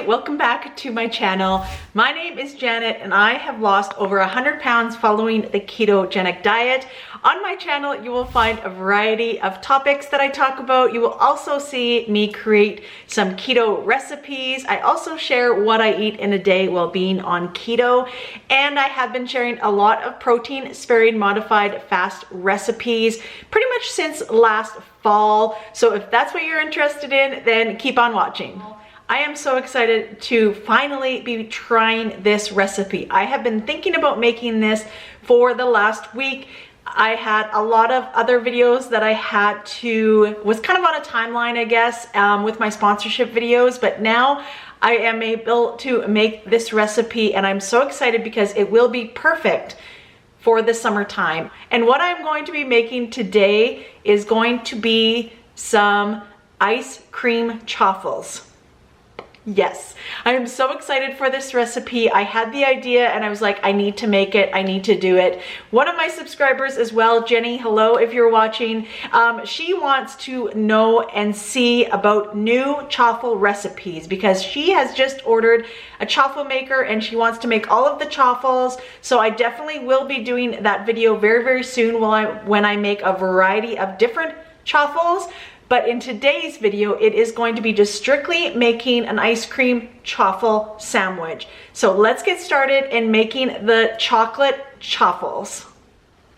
welcome back to my channel. My name is Janet and I have lost over 100 pounds following the ketogenic diet. On my channel, you will find a variety of topics that I talk about. You will also see me create some keto recipes. I also share what I eat in a day while being on keto. And I have been sharing a lot of protein sparing modified fast recipes pretty much since last fall. So if that's what you're interested in, then keep on watching. I am so excited to finally be trying this recipe. I have been thinking about making this for the last week. I had a lot of other videos that I was kind of on a timeline, I guess, with my sponsorship videos, but now I am able to make this recipe and I'm so excited because it will be perfect for the summertime. And what I'm going to be making today is going to be some ice cream chaffles. Yes, I am so excited for this recipe. I had the idea and I was like, I need to make it. I need to do it. One of my subscribers as well, Jenny, hello if you're watching, she wants to know and see about new chaffle recipes because she has just ordered a chaffle maker and she wants to make all of the chaffles. So I definitely will be doing that video very, very soon when I make a variety of different chaffles. But in today's video, it is going to be just strictly making an ice cream chaffle sandwich. So let's get started in making the chocolate chaffles.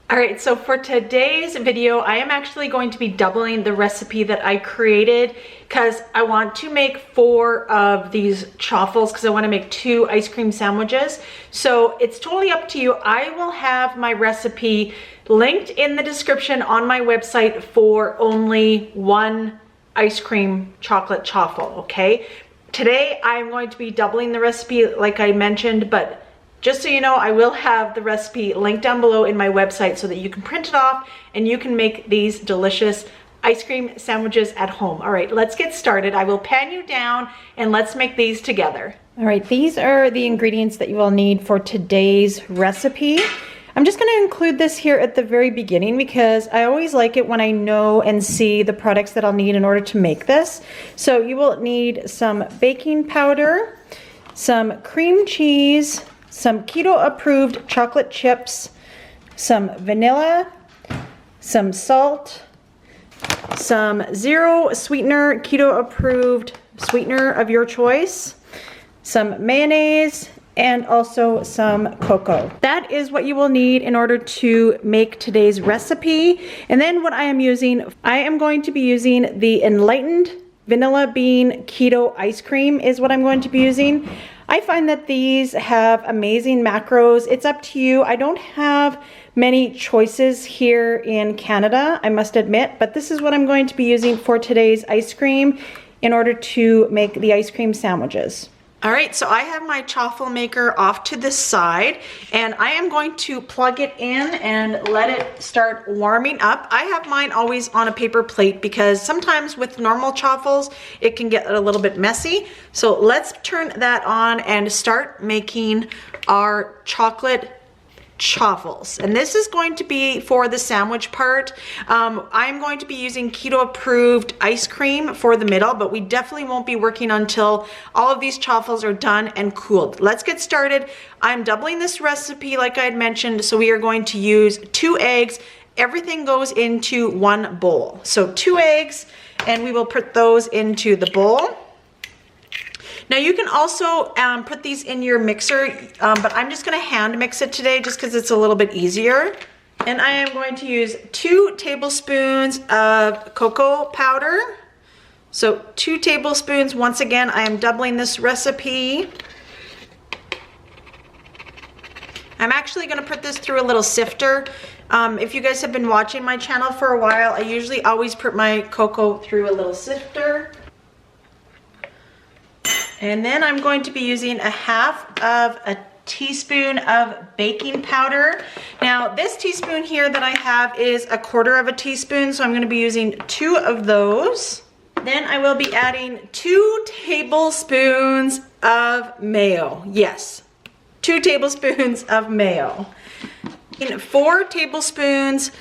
All right, so for today's video, I am actually going to be doubling the recipe that I created because I want to make 4 of these chaffles because I want to make 2 ice cream sandwiches. So it's totally up to you. I will have my recipe linked in the description on my website for only 1 ice cream chocolate chaffle, okay? Today, I'm going to be doubling the recipe like I mentioned, but just so you know, I will have the recipe linked down below in my website so that you can print it off and you can make these delicious ice cream sandwiches at home. All right, let's get started. I will pan you down and let's make these together. All right, these are the ingredients that you will need for today's recipe. I'm just going to include this here at the very beginning because I always like it when I know and see the products that I'll need in order to make this. So you will need some baking powder, some cream cheese, some keto approved chocolate chips, some vanilla, some salt, some zero sweetener keto approved sweetener of your choice, some mayonnaise, and also some cocoa. That is what you will need in order to make today's recipe. And then what I am going to be using the Enlightened Vanilla Bean Keto Ice Cream is what I'm going to be using. I find that these have amazing macros. It's up to you. I don't have many choices here in Canada, I must admit, but this is what I'm going to be using for today's ice cream in order to make the ice cream sandwiches. All right, so I have my chaffle maker off to the side and I am going to plug it in and let it start warming up. I have mine always on a paper plate because sometimes with normal chaffles, it can get a little bit messy. So let's turn that on and start making our chocolate chaffles. And this is going to be for the sandwich part. I'm going to be using keto approved ice cream for the middle, but we definitely won't be working until all of these chaffles are done and cooled. Let's get started. I'm doubling this recipe like I had mentioned, so we are going to use 2 eggs. Everything goes into 1 bowl. So 2 eggs, and we will put those into the bowl. Now you can also put these in your mixer, but I'm just gonna hand mix it today just because it's a little bit easier. And I am going to use 2 tablespoons of cocoa powder. So 2 tablespoons, once again, I am doubling this recipe. I'm actually gonna put this through a little sifter. If you guys have been watching my channel for a while, I usually always put my cocoa through a little sifter. And then I'm going to be using 1/2 of a teaspoon of baking powder. Now this teaspoon here that I have is 1/4 of a teaspoon, so I'm going to be using 2 of those. Then I will be adding 2 tablespoons of mayo. Yes, 2 tablespoons of mayo. 4 tablespoons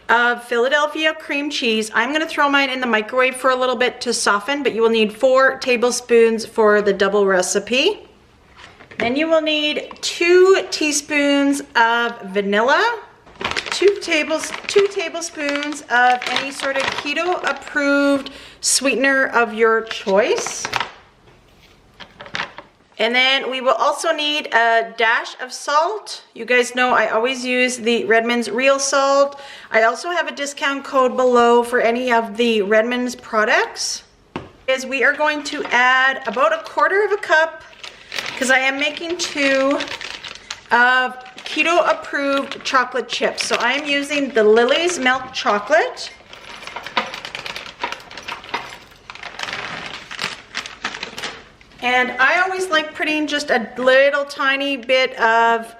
of Philadelphia cream cheese. I'm gonna throw mine in the microwave for a little bit to soften, but you will need 4 tablespoons for the double recipe. Then you will need 2 teaspoons of vanilla, 2 tablespoons of any sort of keto approved sweetener of your choice. And then we will also need a dash of salt. You guys know I always use the Redmond's real salt. I also have a discount code below for any of the Redmond's products. We are going to add about 1/4 cup, because I am making 2 of keto approved chocolate chips. So I am using the Lily's milk chocolate. And I always like putting just a little tiny bit of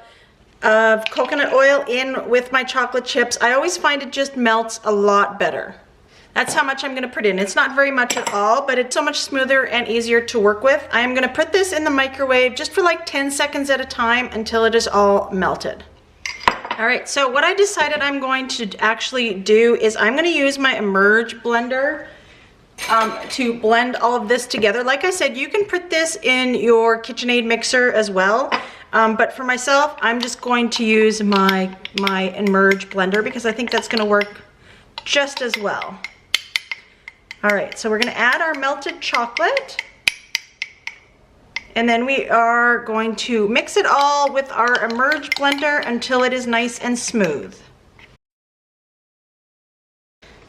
coconut oil in with my chocolate chips. I always find it just melts a lot better. That's how much I'm gonna put in. It's not very much at all, but it's so much smoother and easier to work with. I am gonna put this in the microwave just for like 10 seconds at a time until it is all melted. All right, so what I decided I'm going to actually do is I'm gonna use my Emerge blender to blend all of this together. Like I said, you can put this in your KitchenAid mixer as well, but for myself, I'm just going to use my Emerge blender because I think that's gonna work just as well. All right, so we're gonna add our melted chocolate, and then we are going to mix it all with our Emerge blender until it is nice and smooth.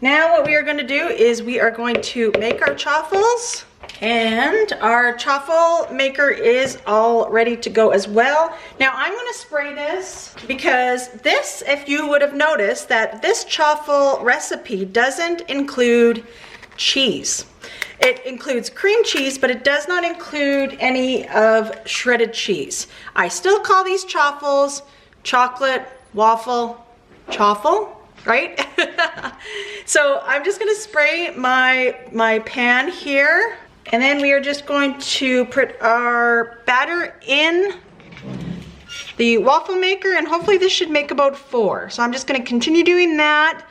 Now what we are going to do is we are going to make our chaffles, and our chaffle maker is all ready to go as well. Now I'm going to spray this because this, if you would have noticed, that this chaffle recipe doesn't include cheese. It includes cream cheese, but it does not include any of shredded cheese. I still call these chaffles chocolate waffle chaffle, right? So I'm just gonna spray my pan here, and then we are just going to put our batter in the waffle maker, and hopefully this should make about 4. So I'm just gonna continue doing that,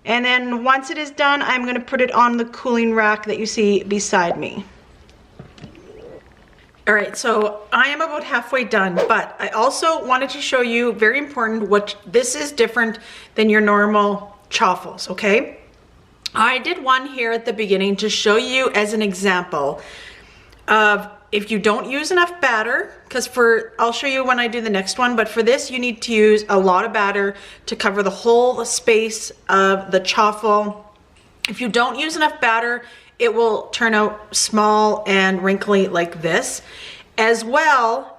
and then once it is done, I'm gonna put it on the cooling rack that you see beside me. All right, so I am about halfway done, but I also wanted to show you, very important, what this is different than your normal chaffles, okay? I did one here at the beginning to show you as an example of if you don't use enough batter, because I'll show you when I do the next one, but for this you need to use a lot of batter to cover the whole space of the chaffle. If you don't use enough batter, it will turn out small and wrinkly like this. As well,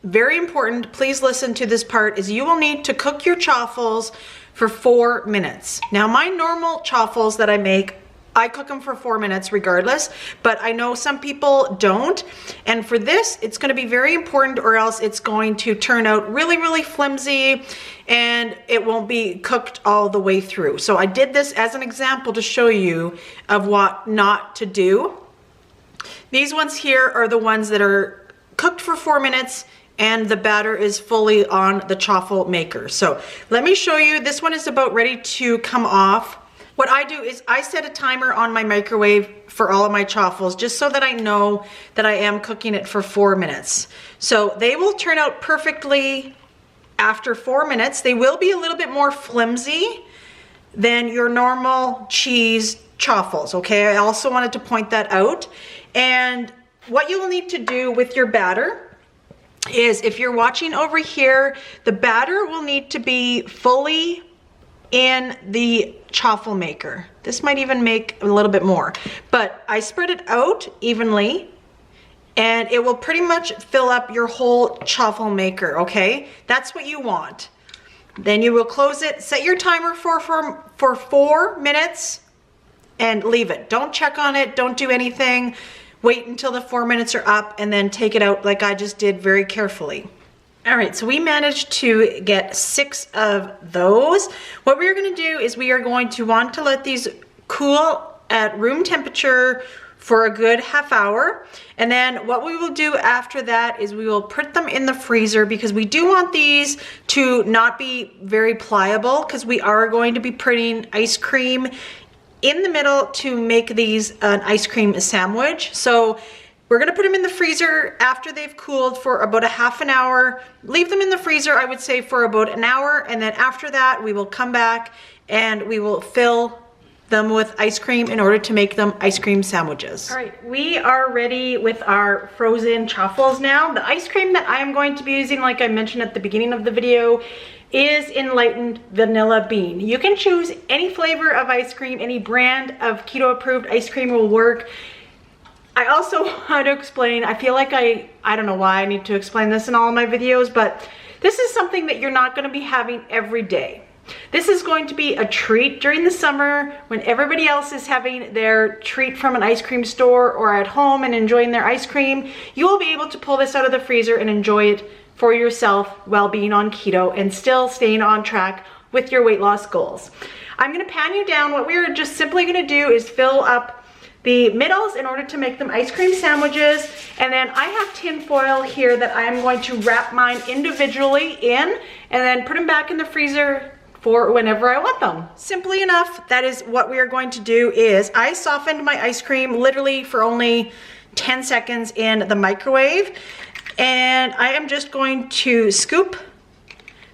very important, please listen to this part, is you will need to cook your chaffles for 4 minutes. Now my normal chaffles that I make, I cook them for 4 minutes regardless, but I know some people don't. And for this, it's gonna be very important, or else it's going to turn out really, really flimsy and it won't be cooked all the way through. So I did this as an example to show you of what not to do. These ones here are the ones that are cooked for 4 minutes and the batter is fully on the chaffle maker. So let me show you, this one is about ready to come off. What I do is I set a timer on my microwave for all of my chaffles, just so that I know that I am cooking it for 4 minutes. So they will turn out perfectly after 4 minutes. They will be a little bit more flimsy than your normal cheese chaffles, okay? I also wanted to point that out. And what you will need to do with your batter is, if you're watching over here, the batter will need to be fully in the chaffle maker. This might even make a little bit more, but I spread it out evenly and it will pretty much fill up your whole chaffle maker, okay? That's what you want. Then you will close it, set your timer for 4 minutes and leave it. Don't check on it, don't do anything. Wait until the 4 minutes are up and then take it out like I just did, very carefully. All right, so we managed to get 6 of those. What we're gonna do is we are going to want to let these cool at room temperature for a good half hour. And then what we will do after that is we will put them in the freezer, because we do want these to not be very pliable, because we are going to be putting ice cream in the middle to make these an ice cream sandwich. So we're gonna put them in the freezer after they've cooled for about a half an hour. Leave them in the freezer, I would say, for about an hour, and then after that we will come back and we will fill them with ice cream in order to make them ice cream sandwiches. All right, we are ready with our frozen chaffles now. The ice cream that I am going to be using, like I mentioned at the beginning of the video, is Enlightened Vanilla Bean. You can choose any flavor of ice cream, any brand of keto approved ice cream will work. I also want to explain, I feel like I don't know why I need to explain this in all of my videos, but this is something that you're not going to be having every day. This is going to be a treat during the summer when everybody else is having their treat from an ice cream store or at home and enjoying their ice cream. You will be able to pull this out of the freezer and enjoy it for yourself while being on keto and still staying on track with your weight loss goals. I'm going to pan you down. What we're just simply going to do is fill up the middles in order to make them ice cream sandwiches. And then I have tin foil here that I am going to wrap mine individually in and then put them back in the freezer for whenever I want them. Simply enough, that is what we are going to do. Is I softened my ice cream literally for only 10 seconds in the microwave, and I am just going to scoop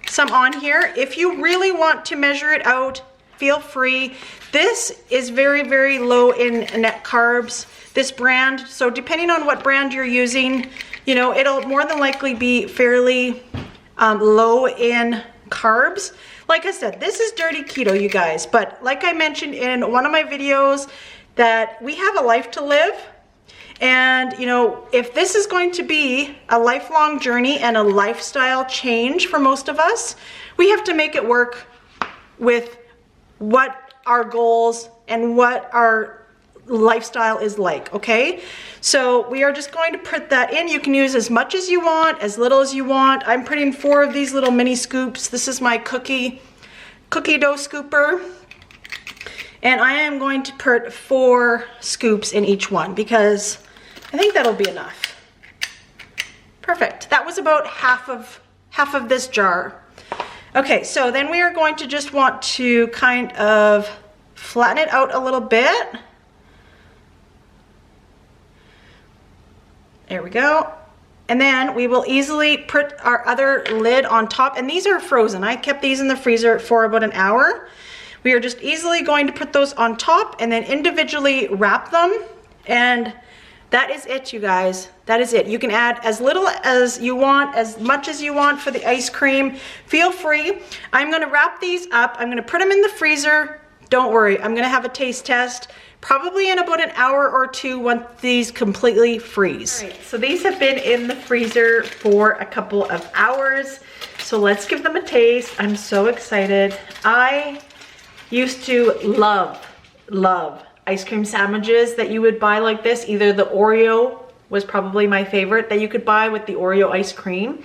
some on here. If you really want to measure it out, feel free. This is very, very low in net carbs, this brand, so depending on what brand you're using, you know, it'll more than likely be fairly low in carbs. Like I said, this is dirty keto, you guys, but like I mentioned in one of my videos, that we have a life to live. And you know, if this is going to be a lifelong journey and a lifestyle change for most of us, we have to make it work with what our goals and what our lifestyle is like, okay? So we are just going to put that in. You can use as much as you want, as little as you want. I'm putting 4 of these little mini scoops. This is my cookie dough scooper. And I am going to put 4 scoops in each one because I think that'll be enough. Perfect. That was about half of this jar. Okay, so then we are going to just want to kind of flatten it out a little bit. There we go. And then we will easily put our other lid on top. And these are frozen. I kept these in the freezer for about an hour. We are just easily going to put those on top and then individually wrap them. And that is it, you guys. That is it. You can add as little as you want, as much as you want for the ice cream. Feel free. I'm going to wrap these up. I'm going to put them in the freezer. Don't worry. I'm going to have a taste test probably in about an hour or 2 once these completely freeze. All right, so these have been in the freezer for a couple of hours. So let's give them a taste. I'm so excited. I used to love ice cream sandwiches that you would buy like this. Either the Oreo was probably my favorite that you could buy with the Oreo ice cream.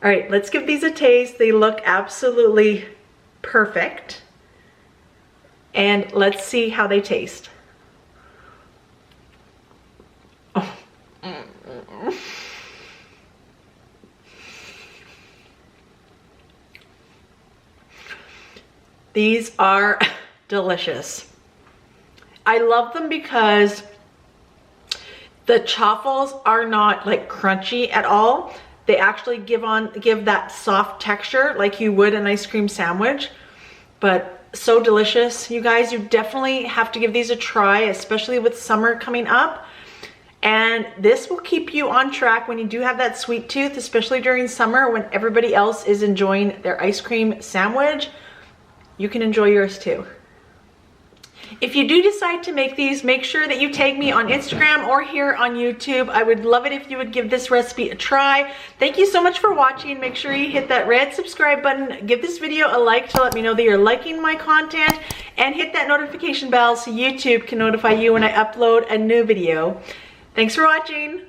All right, let's give these a taste. They look absolutely perfect. And let's see how they taste. Oh. These are delicious. I love them because the chaffles are not like crunchy at all. They actually give that soft texture like you would an ice cream sandwich, but so delicious. You guys, you definitely have to give these a try, especially with summer coming up. And this will keep you on track when you do have that sweet tooth, especially during summer when everybody else is enjoying their ice cream sandwich. You can enjoy yours too. If you do decide to make these, make sure that you tag me on Instagram or here on YouTube. I would love it if you would give this recipe a try. Thank you so much for watching. Make sure you hit that red subscribe button. Give this video a like to let me know that you're liking my content, and hit that notification bell so YouTube can notify you when I upload a new video. Thanks for watching.